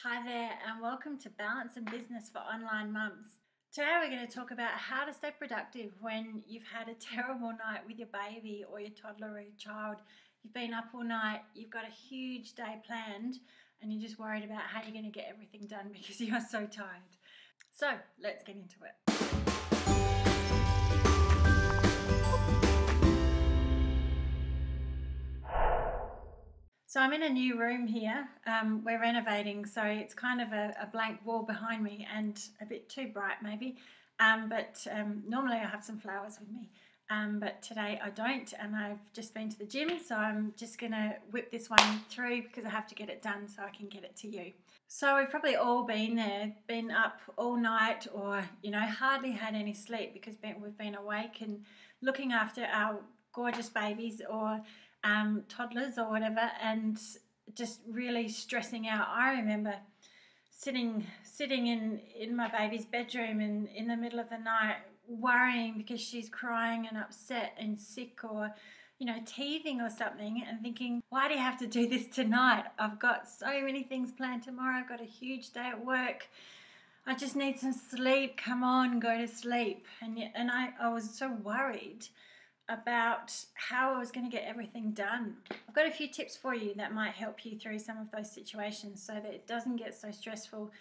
Hi there, and welcome to Balance and Business for Online Mums. Today we're going to talk about how to stay productive when you've had a terrible night with your baby or your toddler or your child. You've been up all night, you've got a huge day planned, and you're just worried about how you're going to get everything done because you are so tired. So let's get into it. So I'm in a new room here. We're renovating, so it's kind of a blank wall behind me and a bit too bright maybe. But normally I have some flowers with me, but today I don't, and I've just been to the gym, so I'm just going to whip this one through because I have to get it done so I can get it to you. So we've probably all been there, been up all night, or hardly had any sleep because we've been awake and looking after our gorgeous babies or toddlers or whatever, and just really stressing out. I remember sitting in my baby's bedroom and in the middle of the night worrying because she's crying and upset and sick or teething or something, and thinking, why do you have to do this tonight? I've got so many things planned tomorrow. I've got a huge day at work. I just need some sleep. Come on, go to sleep. And I was so worried about how I was going to get everything done. I've got a few tips for you that might help you through some of those situations so that it doesn't get so stressful,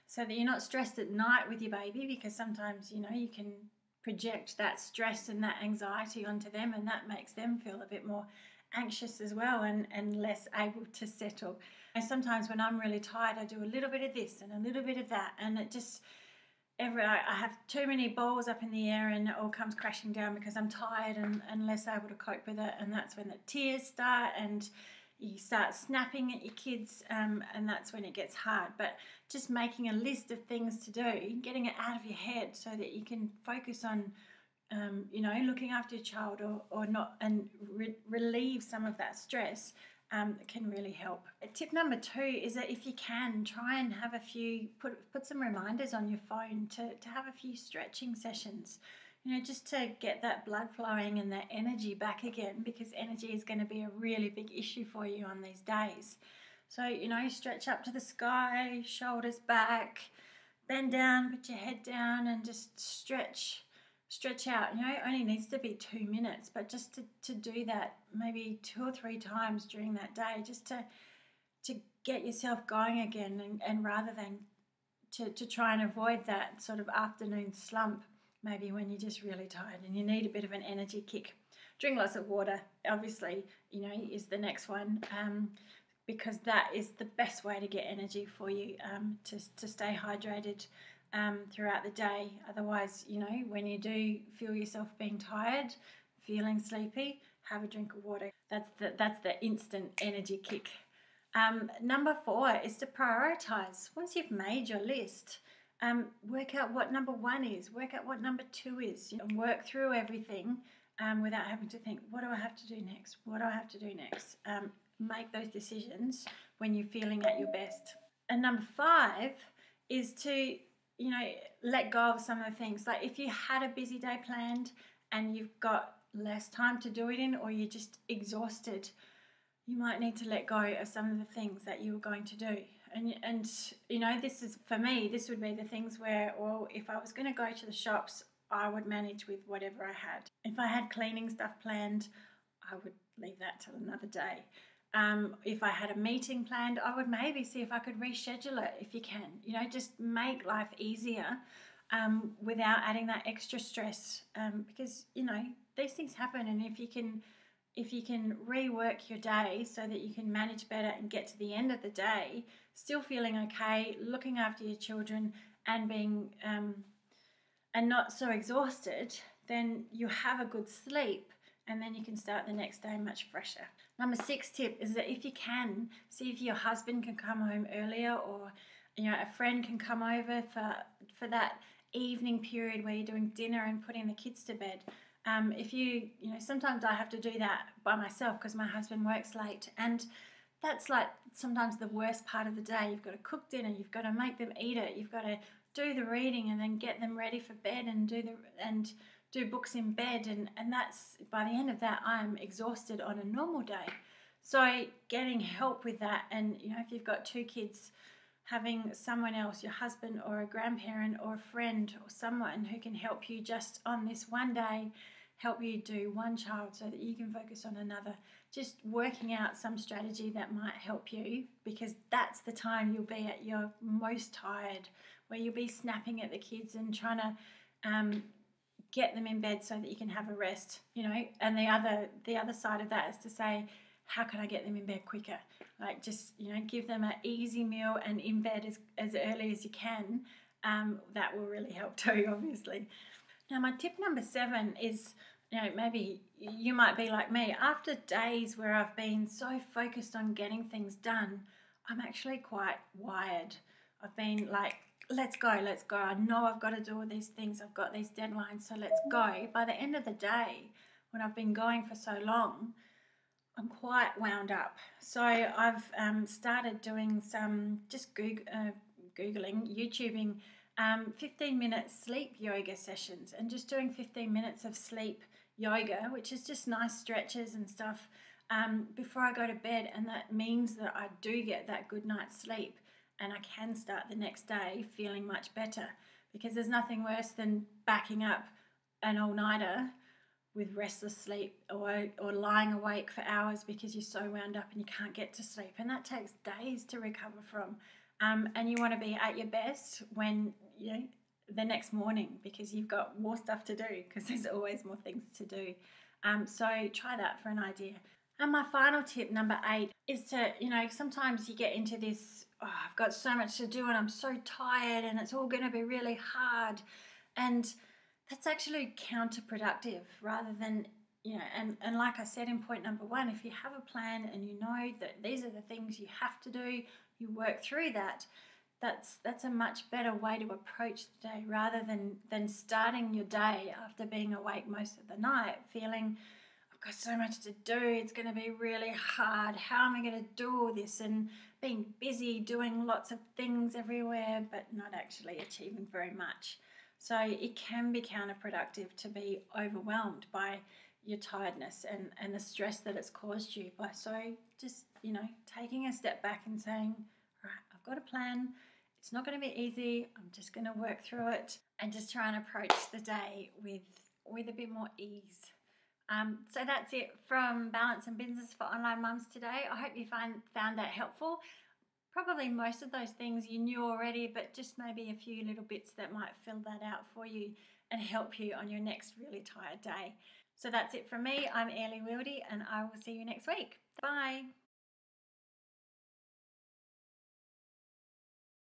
so that you're not stressed at night with your baby, because sometimes you can project that stress and that anxiety onto them, and that makes them feel a bit more anxious as well and less able to settle. And sometimes when I'm really tired, I do a little bit of this and a little bit of that, and it just I have too many balls up in the air and it all comes crashing down because I'm tired and less able to cope with it, and that's when the tears start and you start snapping at your kids, and that's when it gets hard. But just making a list of things to do, getting it out of your head so that you can focus on looking after your child or not, and relieve some of that stress, can really help. Tip number 2 is that if you can, try and have a few, put some reminders on your phone to have a few stretching sessions, just to get that blood flowing and that energy back again, because energy is going to be a really big issue for you on these days. So, stretch up to the sky, shoulders back, bend down, put your head down and just stretch out. It only needs to be 2 minutes, but just to do that maybe 2 or 3 times during that day, just to get yourself going again, and rather than to try and avoid that sort of afternoon slump, maybe when you're just really tired and you need a bit of an energy kick. Drink lots of water, obviously, is the next one, because that is the best way to get energy for you, to stay hydrated throughout the day. Otherwise, when you do feel yourself being tired, feeling sleepy, have a drink of water. That's the instant energy kick. Number 4 is to prioritize. Once you've made your list, work out what number 1 is, work out what number 2 is, and work through everything without having to think, what do I have to do next? What do I have to do next? Make those decisions when you're feeling at your best. And number 5 is to let go of some of the things. Like if you had a busy day planned and you've got less time to do it in, or you're just exhausted, you might need to let go of some of the things that you were going to do. And this is, for me, this would be the things where, well, if I was going to go to the shops, I would manage with whatever I had. If I had cleaning stuff planned, I would leave that till another day. If I had a meeting planned, I would maybe see if I could reschedule it, if you can. Just make life easier without adding that extra stress, because these things happen, and if you can rework your day so that you can manage better and get to the end of the day still feeling okay, looking after your children and being and not so exhausted, then you have a good sleep, and then you can start the next day much fresher. Number 6 tip is that if you can, see if your husband can come home earlier, or a friend can come over for that evening period where you're doing dinner and putting the kids to bed. If sometimes I have to do that by myself because my husband works late, and that's like sometimes the worst part of the day. You've got to cook dinner, you've got to make them eat it, you've got to do the reading and then get them ready for bed and do books in bed, and that's, by the end of that, I'm exhausted on a normal day. So getting help with that, and if you've got 2 kids having someone else, your husband or a grandparent or a friend or someone who can help you just on this one day, help you do one child so that you can focus on another. Just working out some strategy that might help you, because that's the time you'll be at your most tired, where you'll be snapping at the kids and trying to get them in bed so that you can have a rest, and the other side of that is to say, how can I get them in bed quicker? Like, just, give them an easy meal and in bed as early as you can. That will really help too, obviously. Now, my tip number 7 is, maybe you might be like me. After days where I've been so focused on getting things done, I'm actually quite wired. I've been like, let's go. I know I've got to do all these things. I've got these deadlines, so let's go. By the end of the day, when I've been going for so long, I'm quite wound up. So I've started doing some, just Googling, YouTubing 15-minute sleep yoga sessions, and just doing 15 minutes of sleep yoga, which is just nice stretches and stuff before I go to bed. And that means that I do get that good night's sleep, and I can start the next day feeling much better, because there's nothing worse than backing up an all-nighter with restless sleep or lying awake for hours because you're so wound up and you can't get to sleep. And that takes days to recover from. And you want to be at your best when, the next morning, because you've got more stuff to do, because there's always more things to do. So try that for an idea. And my final tip, number 8, is to, sometimes you get into this, I've got so much to do and I'm so tired and it's all going to be really hard. And that's actually counterproductive, rather than, and like I said in point number 1, if you have a plan and you know that these are the things you have to do, you work through that. That's a much better way to approach the day, rather than starting your day after being awake most of the night feeling, I've got so much to do, it's going to be really hard, how am I going to do all this, and being busy doing lots of things everywhere but not actually achieving very much. So it can be counterproductive to be overwhelmed by your tiredness and the stress that it's caused you. So just, taking a step back and saying, right, I've got a plan. It's not going to be easy. I'm just going to work through it and just try and approach the day with a bit more ease. So that's it from Balance and Business for Online Mums today. I hope you found that helpful. Probably most of those things you knew already, but just maybe a few little bits that might fill that out for you and help you on your next really tired day. So that's it from me. I'm Airlie Wildy, and I will see you next week. Bye.